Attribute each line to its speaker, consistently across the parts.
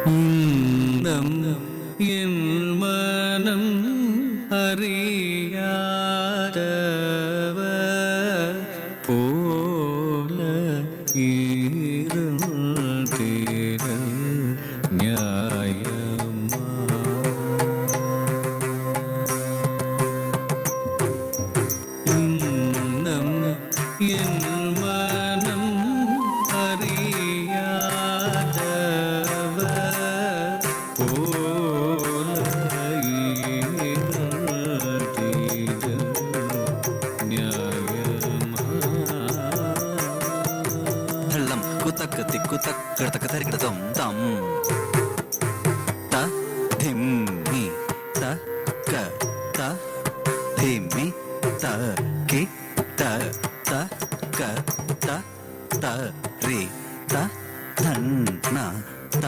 Speaker 1: இன்னம் என் மனம் அறியாதவர் போல இருந்தேன் நியாயமா. இன்னம் என் மனம் அறியாதவர் போல இருந்தேன் நியாயமா.
Speaker 2: ಹಳ್ಳಂ ಕುತಕ್ಕ ತಿಕ್ಕುತಕ್ ಕಡತಕ ತರಿಗಿಡತಂ ತಂ ತ ಧಿಮ್ಮಿ ತ ಕ ತ ಧಿಮ್ಮಿ ತ ಕಿ ತ ತ ಕ ತ ತ ರಿ ತ ಧನ್ನ ತ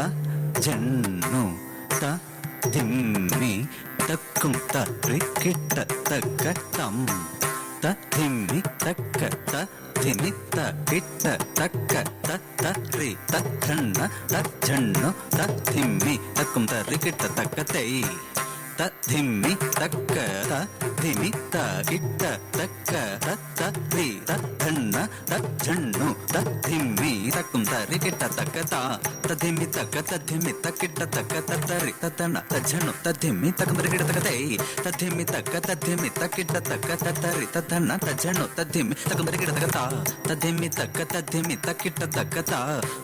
Speaker 2: ಜನ್ನು ತ ಧಿಮ್ಮಿ ತಕ್ಕುಂ ತ ರಿ ಕಿಟ್ಟ ತಕ್ಕ ತಂ ತ ಧಿಮ್ಮಿ ತಕ್ಕ ತ ಧಿಮಿ ತ ಕಿಟ್ಟ ತಕ್ಕ ತ ತ ರಿ ತ ಧನ್ನ ತ ಜನ್ನು ತ ಧಿಮ್ಮಿ ತಕ್ಕುಂ ತ ರಿ ಕಿಟ್ಟ ತಕ್ಕ ತೈ ತ ಧಿಮ್ಮಿ ತಕ್ಕ ತ ಧಿಮಿ ತ ಕಿಟ್ಟ ತಕ್ಕ ತ ತ ರಿ ತ ಧನ್ನ ತ ಜನ್ನು ತ ಧಿಮ್ಮಿ ತಕ್ಕುಂ ತ ರಿ ಕಿಟ್ಟ ತಕ್ಕ ತ ತ ಧಿಮ್ಮಿ ತಕ್ಕ ತ ಧಿಮ್ಮಿ ತ ಕಿಟ್ಟ ತಕ್ಕ ತ ತ ರಿ ತ ಧನ್ನ ತ ಜನ್ನು ತ ಧಿಮ್ಮಿ ತಕ್ಕುಂ ತ ರಿ ಕಿಟ್ಟ ತಕ್ಕ ತೈ ತ ಧಿಮ್ಮಿ ತಕ್ಕ ತ ಧಿಮ್ಮಿ ತ ಕಿಟ್ಟ ತಕ್ಕ ತ ತ ರಿ ತ ಧನ್ನ ತ ಜನ್ನು ತ ಧಿಮ್ಮಿ ತಕ್ಕುಂ ತ ರಿ ಕಿಟ್ಟ ತಕ್ಕ ತ ತ ಧಿಮ್ಮಿ ತಕ್ಕ ತ ಧಿಮ್ಮಿ ತ ಕಿಟ್ಟ ತಕ್ಕ ತ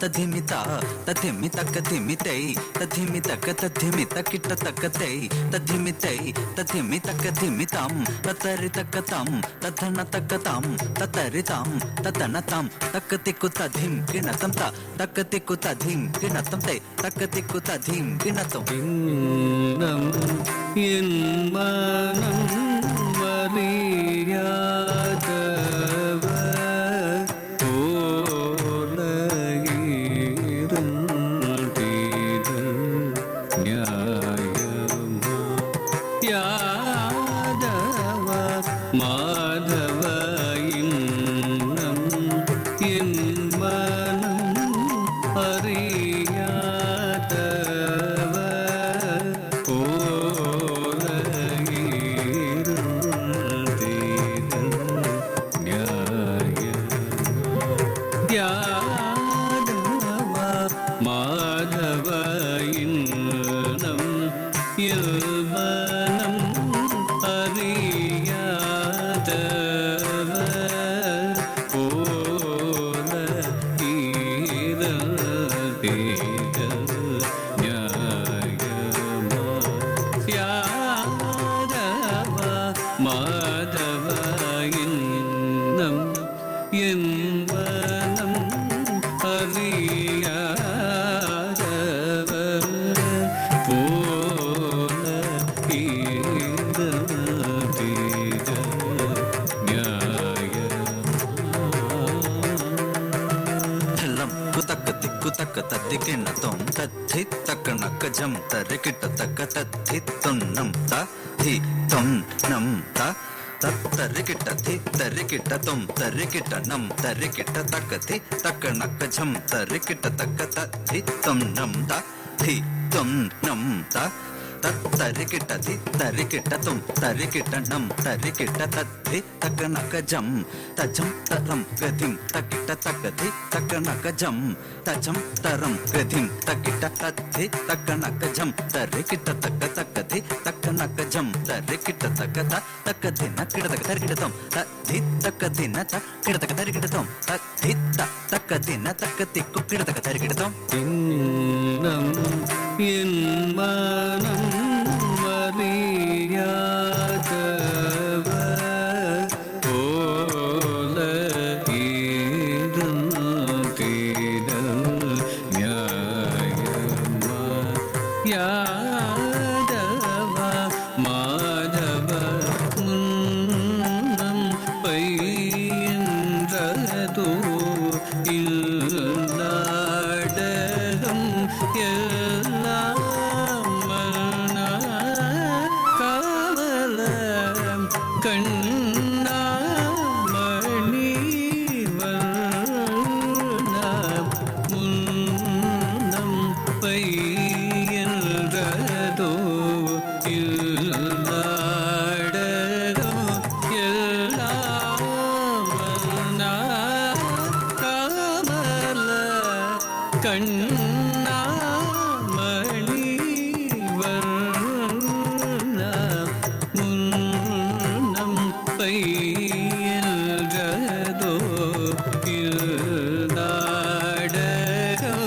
Speaker 2: ತ ಧಿಮ್ಮಿ ತ ಧಿಮ್ಮಿ ತಕ್ಕ ಧಿಮ್ಮಿ ತೈ ತ ಧಿಮ್ಮಿ ತಕ್ಕ ತ ಧಿಮ್ಮಿ ತ ಕಿಟ್ಟ ತಕ್ಕ ತೈ ತ ಧಿಮ್ಮಿ ತೈ ತ ಧಿಮ್ಮಿ ತಕ್ಕ ಧಿಮ್ಮಿ ತಂ ತ ತರಿ ತಕ್ಕ ತಂ ತ ಧನ್ನ ತಕ್ಕ ತಂ ತ ತರಿ ತಂ ತ ಧನ್ನ ತಂ ತಕ್ಕ ತಿಕ್ಕು ತ ಧಿಂ ಕಿಣ ತಂ ತ ತಕ್ಕ ತಿಕ್ಕು ತ ಧಿಂ ಕಿಣ ತಂ ತೈ ತಕ್ಕ ತಿಕ್ಕು ತ ಧಿಂ ಕಿಣ ತಂ.
Speaker 1: இன்னம் என் மனம் அறியாதவர் போல இருந்தீர்கள் நியாயமா. யாதவ மாதவ இன்னம் என் மனம் அறியாதவர் போல இருந்தீர்கள் நியாயமா. யாதவ மாதவ இன்னம் என் மனம் அறியாதவர் போல இருந்தீர்கள் நியாயமா. யாதவ மாதவ இன்னம் என் மனம் அறியாதவர் போல இருந்தீர்கள் நியாயமா.
Speaker 2: ಹಳ್ಳಂ ಕುತಕ್ಕ ತಿಕ್ಕು ತಕ್ಕ ತತ್ತಿ ಕಿಣ್ಣ ತೊಂ ತತ್ತಿ ತಕ್ಕ ನಕ್ಕ ಜಂ ತರಿ ಕಿಟ್ಟ ತಕ್ಕ ತತ್ತಿ ತೊನ್ನಂ ತ ಧಿ ತೊಂ ನಂ ತ ತತ್ತರಿ ಕಿಟ್ಟ ಧಿ ತರಿ ಕಿಟ್ಟ ತೊಂ ತರಿ ಕಿಟ್ಟ ನಂ ತರಿ ಕಿಟ್ಟ ತಕ್ಕ ಧಿ ತಕ್ಕ ನಕ್ಕ ಜಂ ತರಿ ಕಿಟ್ಟ ತಕ್ಕ ತತ್ತಿ ತೊಂ ನಂ ತ ಧಿ ತೊಂ ನಂ ತ ತತ್ತರಿ ಕಿಟ್ಟ ಧಿ ತರಿ ಕಿಟ್ಟ ತೊಂ ತರಿ ಕಿಟ್ಟ ನಂ ತರಿ ಕಿಟ್ಟ ತತ್ತಿ ತಕ್ಕ ನಕ್ಕ ಜಂ ತಜಂ ತರಂ ಗದಿಂ ತಕ್ಕಿಟ್ಟ ತಕ್ಕ ಧಿ ತಕ್ಕ ನಕ್ಕ ಜಂ ತಜಂ ತರಂ ಗದಿಂ ತಕ್ಕಿಟ್ಟ ತತ್ತಿ ತಕ್ಕ ನಕ್ಕ ಜಂ ತರಿ ಕಿಟ್ಟ ತಕ್ಕ ತಕ್ಕ ಧಿ ತಕ್ಕ ನಕ್ಕ ಜಂ ತರಿ ಕಿಟ್ಟ ತಕ್ಕ ತ ತಕ್ಕ ಧಿನ ಕಿಡ ತಕ್ಕ ತರಿ ಕಿಡ ತೊಂ ತ ಧಿ ತಕ್ಕ ಧಿನ ತ ಕಿಡ ತಕ್ಕ ತರಿ ಕಿಡ ತೊಂ ತ ಧಿ ತ ತಕ್ಕ ಧಿನ ತಕ್ಕ ತಿಕ್ಕು ಕಿಡ ತಕ್ಕ ತರಿ ಕಿಡ ತೊಂ.
Speaker 1: இன்னம் என் மனம் அறியாதவர் போல இருந்தீர்கள் நியாயமா. யாதவ மாதவ முன்னம் பயின்றதோ இல்லாடகம் எல்லாம் காவலம் கண்ணாமணி வண்ணம் முன்னம் பயின்றதோ கண்ணா மணி வர்ண முன்னம் பையல்கதோ நாடகம்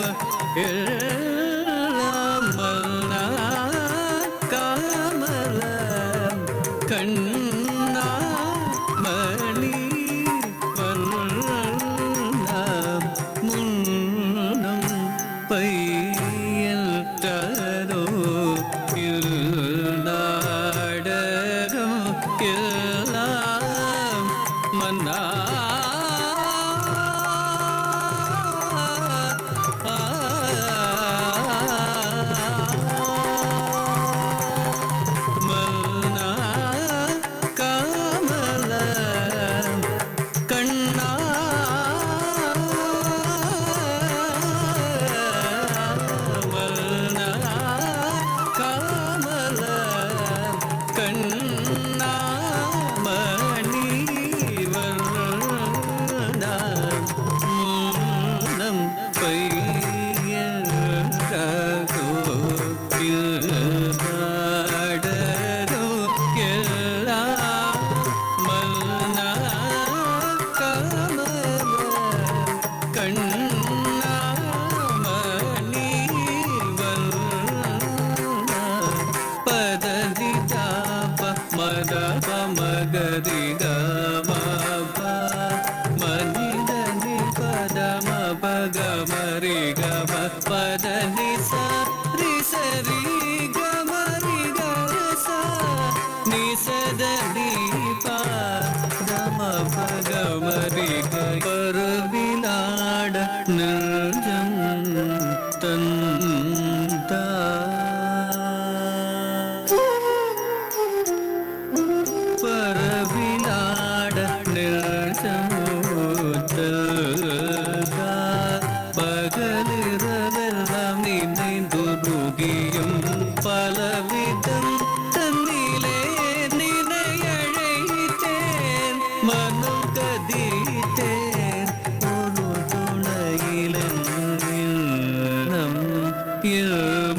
Speaker 1: எல்லாம் மன்னா காமலம் கண்ணா மணி வர்ணம் முன்னம் பையல் தரோ நாடகம் எல்லாம் மன்னா மன்னா காமலம் கண்ணா மன்னா காமலம் கண்ணா மணி வர்ண முன்னம் பையல்கதோ நாடகோ எல்லாம் மன்னா காமலம் கண்ணா மணி வர்ண பததி தாப மதப மகதி கமப மனிதனி பதம பகமரி கம பதனி சரி சரி கமரி கச நிசதனி பதம பகமரி பருவிலாட நிஜம் தந்தா பரவிலாட நிழல்தா பகலிரவெல்லாம் நினைந்துருகியும் பலவிதம் தன்னிலே நினையழைத்தேன் மனம் கதித்தேன் ஒரு துணையிலும்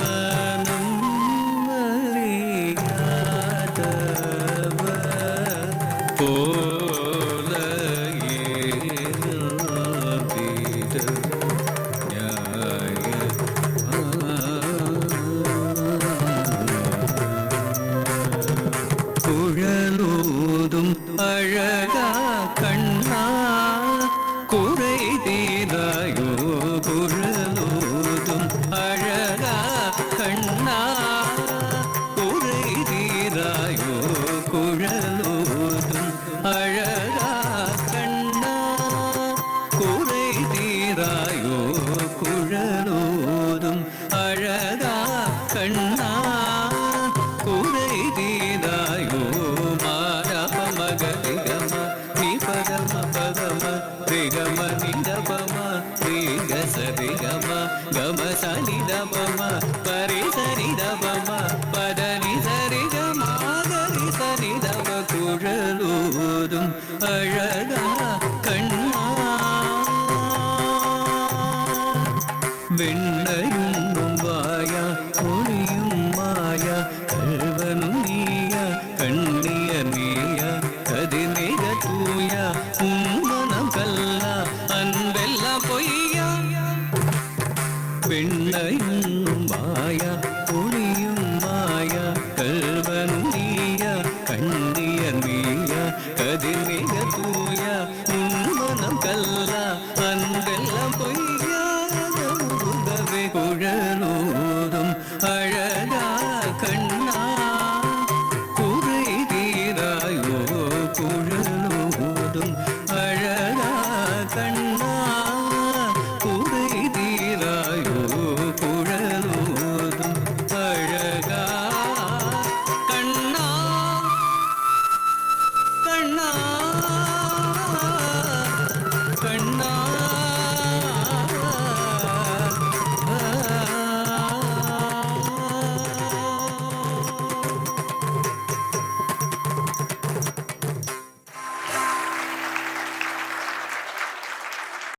Speaker 1: மனம் அறியாதவ போல ஏறிட நியாய குழலூதும் அழகா கண்ணா குறை தீராயோ குழலூதும் அழகா கண்ணா குறை தீராயோ குழலூதும் அழகா கண்ணா குறை தீராயோ குழலூதும் அழகா கண்ணா குறை தீராயோ மாரப மகதி கம நீ பகம பகம ரிகம நிதபம ரிக சரி கம கம சனி தபம பரி சரி தபம பதனி சரி கம கரி சரி தப குழலூதும் அழகா கண்ணா வெண்ணையும் வாயா ஒளியும் மாயா கல்வனும் நீயா கண்ணிய நீயா கதிர்மிக தூயா உன்மனம் கல்லா அன்பெல்லாம் பொய்யா வெண்ணையும் வாயா ஒளியும் மாயா கல்வனும் நீயா கண்ணிய நீயா கதிர்மிக தூயா உன்மனம் கல்லா அன்பெல்லாம் பொய்யா குழலோ